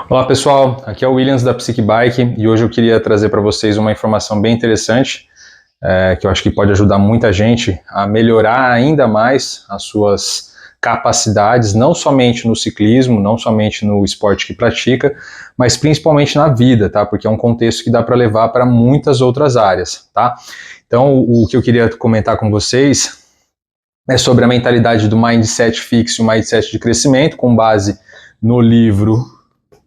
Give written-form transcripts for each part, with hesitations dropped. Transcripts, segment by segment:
Olá pessoal, aqui é o Williams da Psique Bike e hoje eu queria trazer para vocês uma informação bem interessante que eu acho que pode ajudar muita gente a melhorar ainda mais as suas capacidades, não somente no ciclismo, não somente no esporte que pratica, mas principalmente na vida, tá? Porque é um contexto que dá para levar para muitas outras áreas, tá? Então, o que eu queria comentar com vocês é sobre a mentalidade do mindset fixo e o mindset de crescimento, com base no livro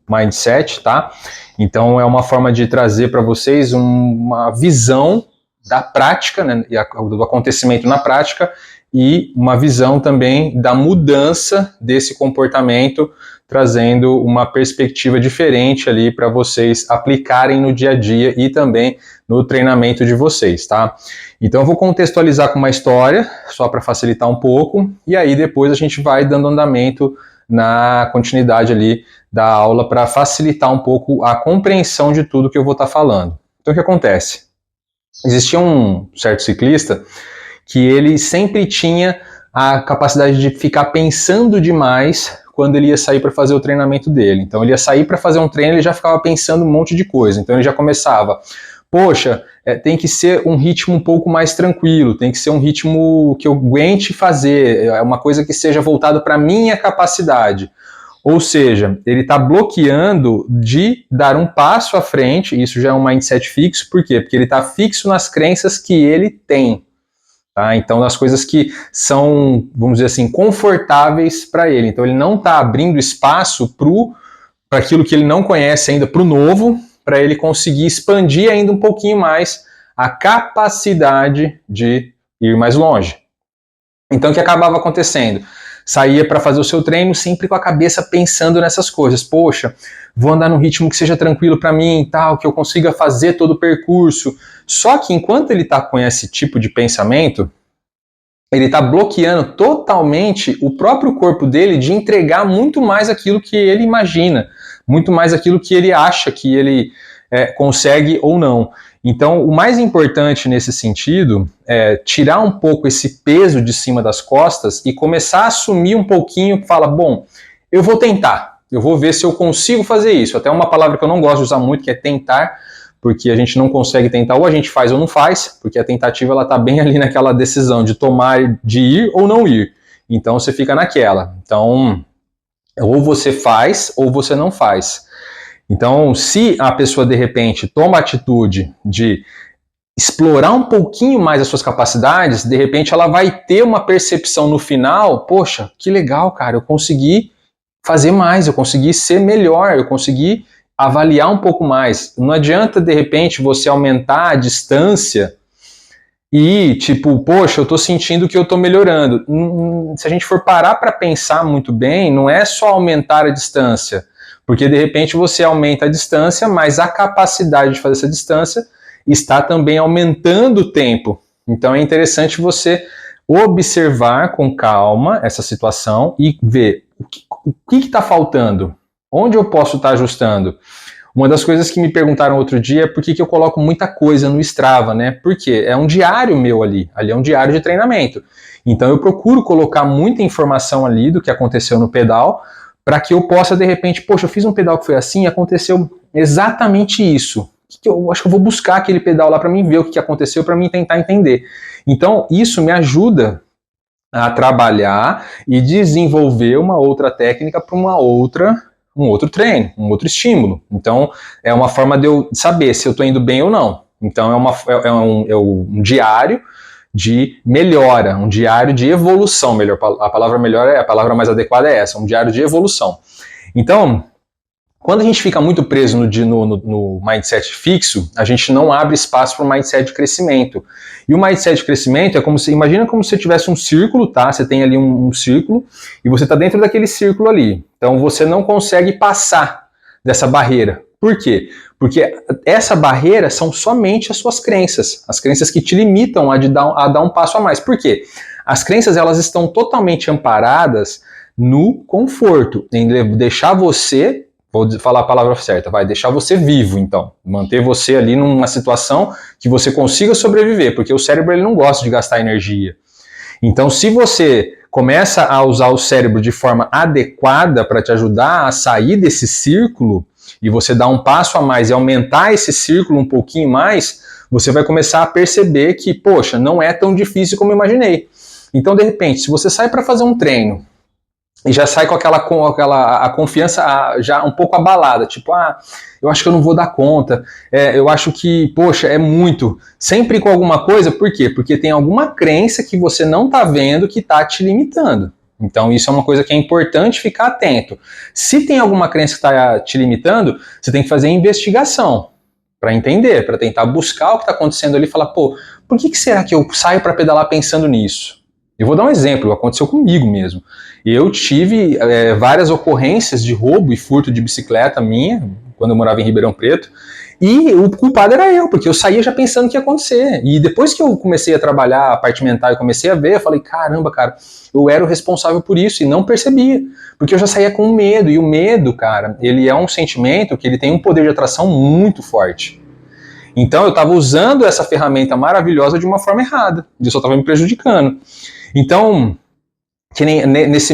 Mindset, tá? Então é uma forma de trazer para vocês uma visão da prática, né, do acontecimento na prática e uma visão também da mudança desse comportamento, trazendo uma perspectiva diferente ali para vocês aplicarem no dia a dia e também no treinamento de vocês, tá? Então eu vou contextualizar com uma história, só para facilitar um pouco, e aí depois a gente vai dando andamento na continuidade ali da aula para facilitar um pouco a compreensão de tudo que eu vou estar falando. Então o que acontece? Existia um certo ciclista que ele sempre tinha a capacidade de ficar pensando demais quando ele ia sair para fazer o treinamento dele. Então ele ia sair para fazer um treino, ele já ficava pensando um monte de coisa. Então ele já começava, poxa, tem que ser um ritmo um pouco mais tranquilo, tem que ser um ritmo que eu aguente fazer, é uma coisa que seja voltado para a minha capacidade. Ou seja, ele está bloqueando de dar um passo à frente, isso já é um mindset fixo, por quê? Porque ele está fixo nas crenças que ele tem. Tá? Então, nas coisas que são, vamos dizer assim, confortáveis para ele. Então, ele não está abrindo espaço para aquilo que ele não conhece ainda, para o novo, para ele conseguir expandir ainda um pouquinho mais a capacidade de ir mais longe. Então, o que acabava acontecendo? Saía para fazer o seu treino sempre com a cabeça pensando nessas coisas. Poxa, vou andar num ritmo que seja tranquilo para mim e tal, que eu consiga fazer todo o percurso. Só que enquanto ele está com esse tipo de pensamento, ele está bloqueando totalmente o próprio corpo dele de entregar muito mais aquilo que ele imagina, muito mais aquilo que ele acha que ele consegue ou não. Então, o mais importante nesse sentido é tirar um pouco esse peso de cima das costas e começar a assumir um pouquinho, fala, bom, eu vou tentar, eu vou ver se eu consigo fazer isso. Até uma palavra que eu não gosto de usar muito, que é tentar, porque a gente não consegue tentar, ou a gente faz ou não faz, porque a tentativa ela está bem ali naquela decisão de tomar, de ir ou não ir. Então, você fica naquela. Então, ou você faz ou você não faz. Então, se a pessoa de repente toma a atitude de explorar um pouquinho mais as suas capacidades, de repente ela vai ter uma percepção no final, poxa, que legal, cara, eu consegui fazer mais, eu consegui ser melhor, eu consegui avaliar um pouco mais. Não adianta de repente você aumentar a distância e tipo, poxa, eu tô sentindo que eu tô melhorando. Se a gente for parar para pensar muito bem, não é só aumentar a distância, porque de repente você aumenta a distância, mas a capacidade de fazer essa distância está também aumentando o tempo. Então é interessante você observar com calma essa situação e ver o que está faltando, onde eu posso estar ajustando. Uma das coisas que me perguntaram outro dia é por que eu coloco muita coisa no Strava, né? Porque é um diário meu ali é um diário de treinamento. Então eu procuro colocar muita informação ali do que aconteceu no pedal, para que eu possa, de repente, poxa, eu fiz um pedal que foi assim, aconteceu exatamente isso. Eu acho que eu vou buscar aquele pedal lá para mim ver o que aconteceu, para mim tentar entender. Então, isso me ajuda a trabalhar e desenvolver uma outra técnica para um outro treino, um outro estímulo. Então, é uma forma de eu saber se eu estou indo bem ou não. Então, é um diário de melhora, um diário de evolução, melhor, a palavra melhor, a palavra mais adequada é essa, um diário de evolução. Então, quando a gente fica muito preso no mindset fixo, a gente não abre espaço para o mindset de crescimento. E o mindset de crescimento é como se, imagina como se você tivesse um círculo, tá? Você tem ali um círculo e você está dentro daquele círculo ali. Então você não consegue passar dessa barreira. Por quê? Porque essa barreira são somente as suas crenças, as crenças que te limitam a dar um passo a mais. Por quê? As crenças elas estão totalmente amparadas no conforto, em deixar você, vou falar a palavra certa, vai deixar você vivo, então, manter você ali numa situação que você consiga sobreviver, porque o cérebro ele não gosta de gastar energia. Então, se você começa a usar o cérebro de forma adequada para te ajudar a sair desse círculo, e você dá um passo a mais e aumentar esse círculo um pouquinho mais, você vai começar a perceber que, poxa, não é tão difícil como eu imaginei. Então, de repente, se você sai para fazer um treino e já sai com a confiança já um pouco abalada, tipo, eu acho que eu não vou dar conta, eu acho que, poxa, é muito, sempre com alguma coisa, por quê? Porque tem alguma crença que você não está vendo que está te limitando. Então isso é uma coisa que é importante ficar atento. Se tem alguma crença que está te limitando, você tem que fazer investigação para entender, para tentar buscar o que está acontecendo ali e falar, pô, por que será que eu saio para pedalar pensando nisso? Eu vou dar um exemplo, aconteceu comigo mesmo. Eu tive várias ocorrências de roubo e furto de bicicleta minha, quando eu morava em Ribeirão Preto, e o culpado era eu, porque eu saía já pensando que ia acontecer. E depois que eu comecei a trabalhar a parte mental e comecei a ver, eu falei, caramba, cara, eu era o responsável por isso e não percebia, porque eu já saía com medo, e o medo, cara, ele é um sentimento que ele tem um poder de atração muito forte. Então eu estava usando essa ferramenta maravilhosa de uma forma errada, e eu só estava me prejudicando. Então, que nem esse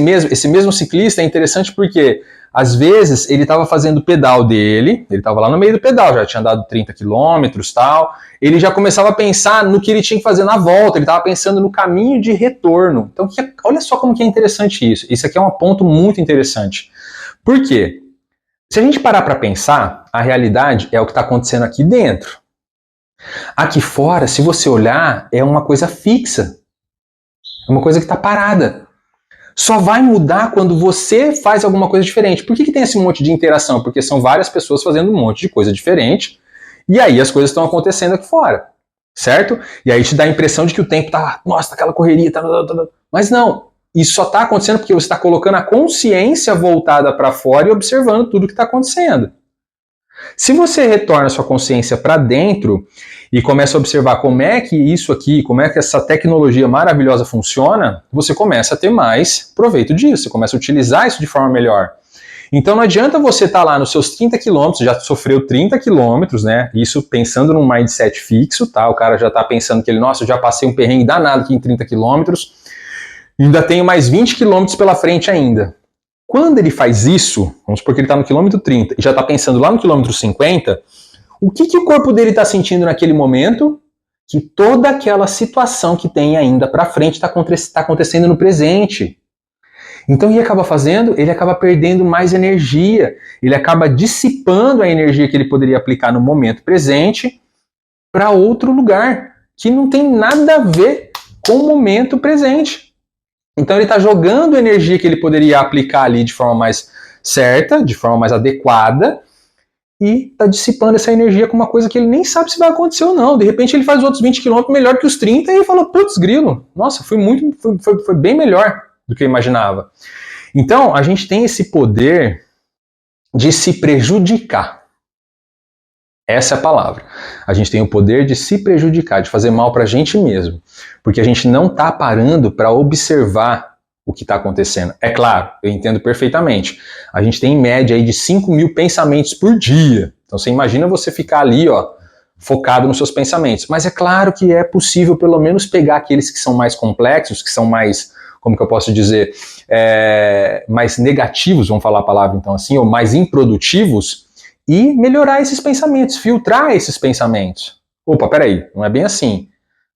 mesmo ciclista é interessante porque às vezes ele estava fazendo o pedal dele, ele estava lá no meio do pedal, já tinha andado 30 quilômetros, tal, ele já começava a pensar no que ele tinha que fazer na volta, ele estava pensando no caminho de retorno. Então, olha só como que é interessante isso. Isso aqui é um ponto muito interessante. Por quê? Se a gente parar para pensar, a realidade é o que está acontecendo aqui dentro. Aqui fora, se você olhar, é uma coisa fixa. É uma coisa que está parada. Só vai mudar quando você faz alguma coisa diferente. Por que tem esse monte de interação? Porque são várias pessoas fazendo um monte de coisa diferente, e aí as coisas estão acontecendo aqui fora, certo? E aí te dá a impressão de que o tempo tá, nossa, aquela correria, mas não, isso só está acontecendo porque você está colocando a consciência voltada para fora e observando tudo que está acontecendo. Se você retorna a sua consciência para dentro e começa a observar como é que isso aqui, como é que essa tecnologia maravilhosa funciona, você começa a ter mais proveito disso, você começa a utilizar isso de forma melhor. Então não adianta você estar lá nos seus 30 quilômetros, já sofreu 30 quilômetros, né? Isso pensando num mindset fixo, tá? O cara já está pensando que ele, nossa, eu já passei um perrengue danado aqui em 30 quilômetros, ainda tenho mais 20 quilômetros pela frente ainda. Quando ele faz isso, vamos supor que ele está no quilômetro 30 e já está pensando lá no quilômetro 50, o que o corpo dele está sentindo naquele momento? Que toda aquela situação que tem ainda para frente está acontecendo no presente. Então o que ele acaba fazendo? Ele acaba perdendo mais energia, ele acaba dissipando a energia que ele poderia aplicar no momento presente para outro lugar, que não tem nada a ver com o momento presente. Então ele está jogando energia que ele poderia aplicar ali de forma mais certa, de forma mais adequada, e está dissipando essa energia com uma coisa que ele nem sabe se vai acontecer ou não. De repente ele faz os outros 20 km melhor que os 30 e fala, putz, grilo, nossa, foi bem melhor do que eu imaginava. Então a gente tem esse poder de se prejudicar. Essa é a palavra. A gente tem o poder de se prejudicar, de fazer mal para a gente mesmo. Porque a gente não está parando para observar o que está acontecendo. É claro, eu entendo perfeitamente. A gente tem em média aí de 5.000 pensamentos por dia. Então você imagina você ficar ali, ó, focado nos seus pensamentos. Mas é claro que é possível pelo menos pegar aqueles que são mais complexos, que são mais, como que eu posso dizer, mais negativos, vamos falar a palavra então assim, ou mais improdutivos, e melhorar esses pensamentos, filtrar esses pensamentos. Opa, peraí, não é bem assim.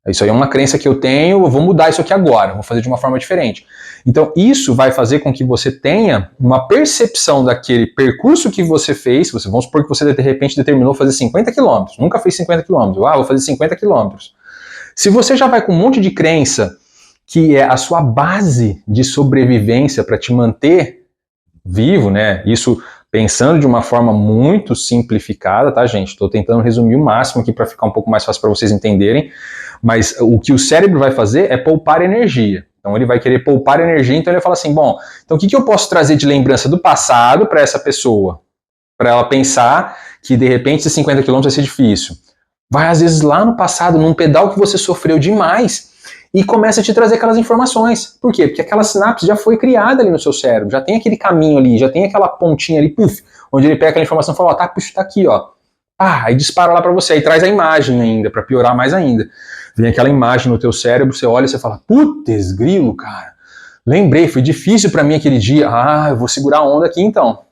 Isso aí é uma crença que eu tenho, eu vou mudar isso aqui agora, vou fazer de uma forma diferente. Então isso vai fazer com que você tenha uma percepção daquele percurso que você fez, vamos supor que você de repente determinou fazer 50 km, nunca fez 50 km, vou fazer 50 km. Se você já vai com um monte de crença, que é a sua base de sobrevivência para te manter vivo, né? Isso pensando de uma forma muito simplificada, tá, gente? Estou tentando resumir o máximo aqui para ficar um pouco mais fácil para vocês entenderem, mas o que o cérebro vai fazer é poupar energia. Então ele vai querer poupar energia, então ele vai falar assim, bom, então o que eu posso trazer de lembrança do passado para essa pessoa? Para ela pensar que de repente esses 50 km vai ser difícil. Vai às vezes lá no passado, num pedal que você sofreu demais, e começa a te trazer aquelas informações. Por quê? Porque aquela sinapse já foi criada ali no seu cérebro, já tem aquele caminho ali, já tem aquela pontinha ali, puff, onde ele pega aquela informação e fala, ó, tá aqui, ó. Aí dispara lá pra você, aí traz a imagem ainda, pra piorar mais ainda. Vem aquela imagem no teu cérebro, você olha e você fala, putz, grilo, cara, lembrei, foi difícil para mim aquele dia, eu vou segurar a onda aqui então.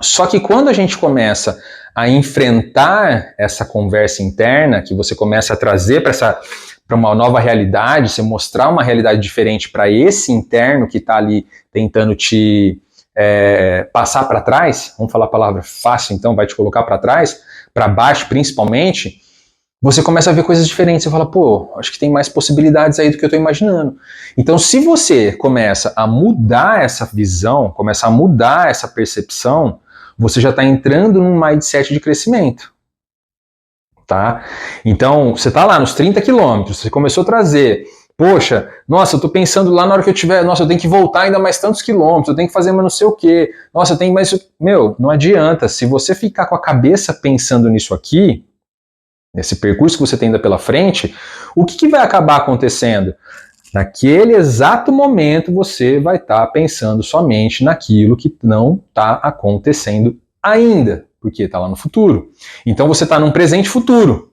Só que quando a gente começa a enfrentar essa conversa interna, que você começa a trazer para uma nova realidade, você mostrar uma realidade diferente para esse interno que está ali tentando te passar para trás, vamos falar a palavra fácil então, vai te colocar para trás, para baixo principalmente, você começa a ver coisas diferentes, você fala, pô, acho que tem mais possibilidades aí do que eu estou imaginando. Então, se você começa a mudar essa visão, começa a mudar essa percepção, você já está entrando num mindset de crescimento. Tá? Então, você está lá nos 30 quilômetros, você começou a trazer, poxa, nossa, eu estou pensando lá na hora que eu tiver, nossa, eu tenho que voltar ainda mais tantos quilômetros, eu tenho que fazer mais não sei o quê, nossa, eu tenho mais... Meu, não adianta, se você ficar com a cabeça pensando nisso aqui, nesse percurso que você tem ainda pela frente, o que vai acabar acontecendo? Naquele exato momento você vai estar pensando somente naquilo que não está acontecendo ainda, porque está lá no futuro. Então você está num presente futuro.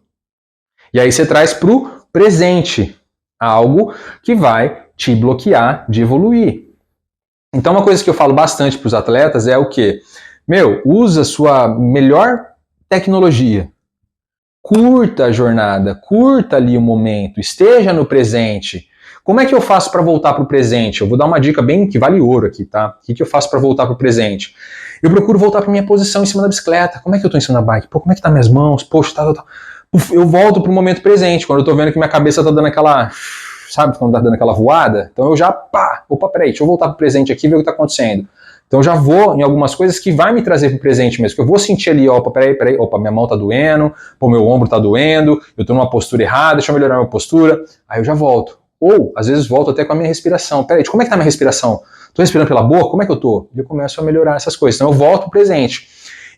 E aí você traz para o presente algo que vai te bloquear de evoluir. Então uma coisa que eu falo bastante para os atletas é o quê? Usa a sua melhor tecnologia. Curta a jornada, curta ali o momento, esteja no presente. Como é que eu faço para voltar para o presente? Eu vou dar uma dica bem que vale ouro aqui, tá? O que eu faço para voltar para o presente? Eu procuro voltar para minha posição em cima da bicicleta. Como é que eu estou em cima da bike? Pô, como é que tá minhas mãos? Poxa, tá. Eu volto para o momento presente, quando eu estou vendo que minha cabeça está dando aquela... Sabe quando tá dando aquela voada? Então eu já, opa, peraí, deixa eu voltar para o presente aqui e ver o que está acontecendo. Então eu já vou em algumas coisas que vai me trazer para o presente mesmo, que eu vou sentir ali, opa, peraí, opa, minha mão tá doendo, pô, meu ombro tá doendo, eu tô numa postura errada, deixa eu melhorar minha postura, aí eu já volto. Ou, às vezes, volto até com a minha respiração. Peraí, como é que tá a minha respiração? Tô respirando pela boca? Como é que eu tô? E eu começo a melhorar essas coisas. Então eu volto pro presente.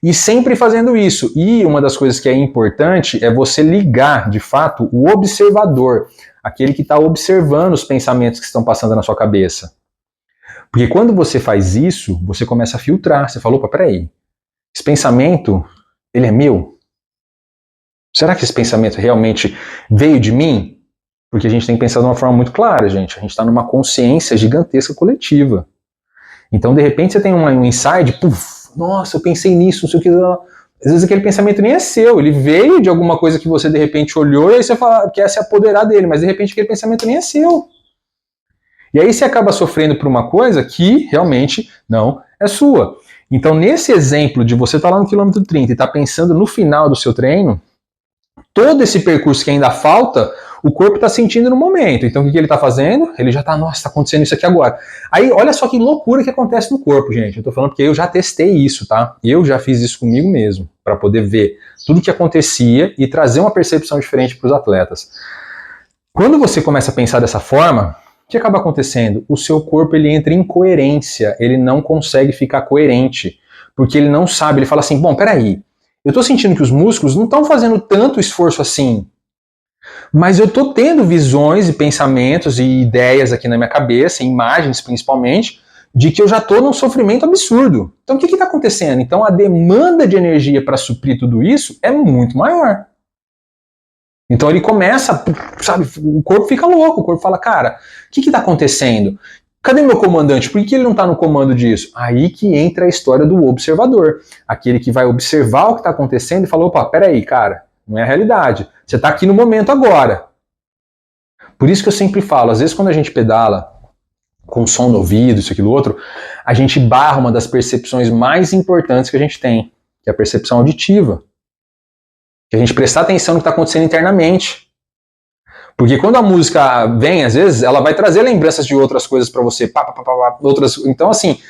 E sempre fazendo isso. E uma das coisas que é importante é você ligar, de fato, o observador, aquele que está observando os pensamentos que estão passando na sua cabeça. Porque quando você faz isso, você começa a filtrar. Você fala, opa, peraí, esse pensamento, ele é meu? Será que esse pensamento realmente veio de mim? Porque a gente tem que pensar de uma forma muito clara, gente. A gente está numa consciência gigantesca coletiva. Então, de repente, você tem um insight, nossa, eu pensei nisso, não sei o que. Às vezes aquele pensamento nem é seu, ele veio de alguma coisa que você, de repente, olhou e aí você quer se apoderar dele, mas, de repente, aquele pensamento nem é seu. E aí você acaba sofrendo por uma coisa que realmente não é sua. Então, nesse exemplo de você estar lá no quilômetro 30 e estar pensando no final do seu treino, todo esse percurso que ainda falta, o corpo está sentindo no momento. Então, o que ele está fazendo? Ele já está, nossa, está acontecendo isso aqui agora. Aí, olha só que loucura que acontece no corpo, gente. Eu estou falando porque eu já testei isso, tá? Eu já fiz isso comigo mesmo, para poder ver tudo o que acontecia e trazer uma percepção diferente para os atletas. Quando você começa a pensar dessa forma, o que acaba acontecendo? O seu corpo ele entra em incoerência, ele não consegue ficar coerente, porque ele não sabe, ele fala assim, bom, peraí, eu estou sentindo que os músculos não estão fazendo tanto esforço assim, mas eu estou tendo visões e pensamentos e ideias aqui na minha cabeça, imagens principalmente, de que eu já estou num sofrimento absurdo. Então o que está acontecendo? Então a demanda de energia para suprir tudo isso é muito maior. Então ele começa, sabe, o corpo fica louco, o corpo fala, cara, o que está acontecendo? Cadê meu comandante? Por que ele não está no comando disso? Aí que entra a história do observador. Aquele que vai observar o que está acontecendo e fala, opa, peraí, cara, não é a realidade. Você está aqui no momento agora. Por isso que eu sempre falo, às vezes quando a gente pedala com som no ouvido, isso, aquilo, outro, a gente barra uma das percepções mais importantes que a gente tem, que é a percepção auditiva. Que a gente prestar atenção no que está acontecendo internamente. Porque quando a música vem, às vezes, ela vai trazer lembranças de outras coisas para você. Outras, então, assim,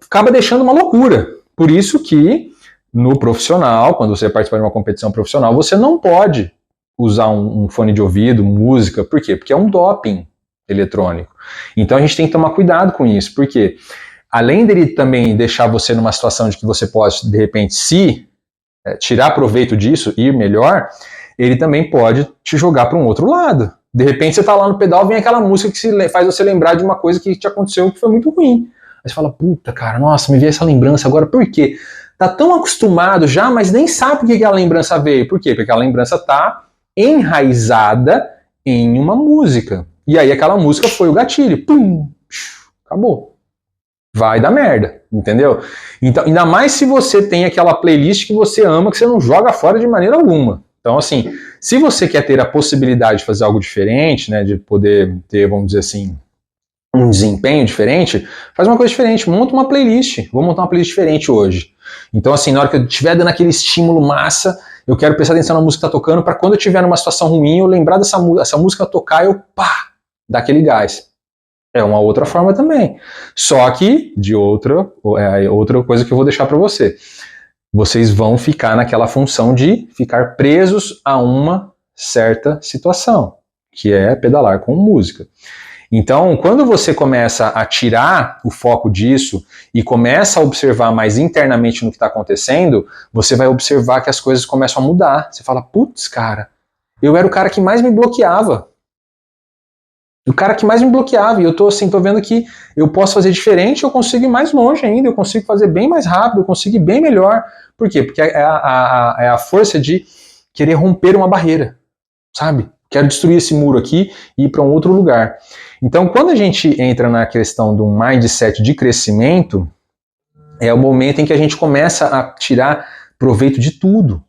acaba deixando uma loucura. Por isso que, no profissional, quando você participa de uma competição profissional, você não pode usar um fone de ouvido, música. Por quê? Porque é um doping eletrônico. Então a gente tem que tomar cuidado com isso. Porque, além dele também deixar você numa situação de que você pode, de repente, se tirar proveito disso, ir melhor, ele também pode te jogar para um outro lado. De repente você está lá no pedal, vem aquela música que faz você lembrar de uma coisa que te aconteceu que foi muito ruim. Aí você fala, puta, cara, nossa, me veio essa lembrança agora, por quê? Tá tão acostumado já, mas nem sabe por que a lembrança veio. Por quê? Porque a lembrança tá enraizada em uma música. E aí aquela música foi o gatilho. Pum! Acabou. Vai dar merda, entendeu? Então, ainda mais se você tem aquela playlist que você ama, que você não joga fora de maneira alguma. Então, assim, se você quer ter a possibilidade de fazer algo diferente, né, de poder ter, vamos dizer assim, um desempenho diferente, faz uma coisa diferente, monta uma playlist. Vou montar uma playlist diferente hoje. Então, assim, na hora que eu estiver dando aquele estímulo massa, eu quero prestar atenção na música que tá tocando, para quando eu estiver numa situação ruim, eu lembrar essa música tocar, eu pá, dar aquele gás. É uma outra forma também. Só que, de outra coisa que eu vou deixar para você. Vocês vão ficar naquela função de ficar presos a uma certa situação, que é pedalar com música. Então, quando você começa a tirar o foco disso e começa a observar mais internamente no que está acontecendo, você vai observar que as coisas começam a mudar. Você fala, putz, cara, eu era o cara que mais me bloqueava. O cara que mais me bloqueava, e eu tô vendo que eu posso fazer diferente, eu consigo ir mais longe ainda, eu consigo fazer bem mais rápido, eu consigo ir bem melhor. Por quê? Porque é a força de querer romper uma barreira, sabe? Quero destruir esse muro aqui e ir para um outro lugar. Então, quando a gente entra na questão do mindset de crescimento, é o momento em que a gente começa a tirar proveito de tudo.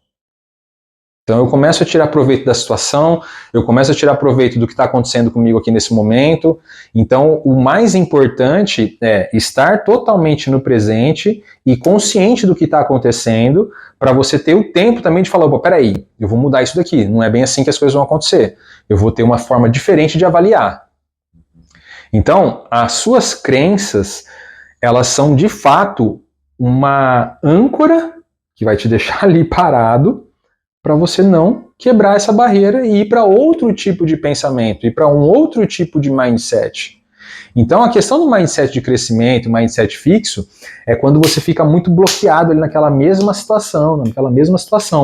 Então eu começo a tirar proveito da situação, eu começo a tirar proveito do que está acontecendo comigo aqui nesse momento. Então o mais importante é estar totalmente no presente e consciente do que está acontecendo, para você ter o tempo também de falar, peraí, eu vou mudar isso daqui, não é bem assim que as coisas vão acontecer. Eu vou ter uma forma diferente de avaliar. Então as suas crenças, elas são de fato uma âncora que vai te deixar ali parado, para você não quebrar essa barreira e ir para outro tipo de pensamento, ir para um outro tipo de mindset. Então a questão do mindset de crescimento, mindset fixo, é quando você fica muito bloqueado ali naquela mesma situação,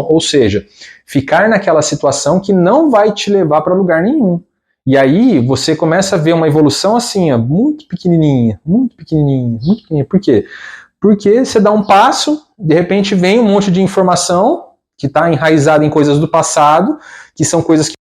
ou seja, ficar naquela situação que não vai te levar para lugar nenhum. E aí você começa a ver uma evolução assim, ó, muito pequenininha, muito pequenininha, muito pequenininha. Por quê? Porque você dá um passo, de repente vem um monte de informação que está enraizado em coisas do passado, que são coisas que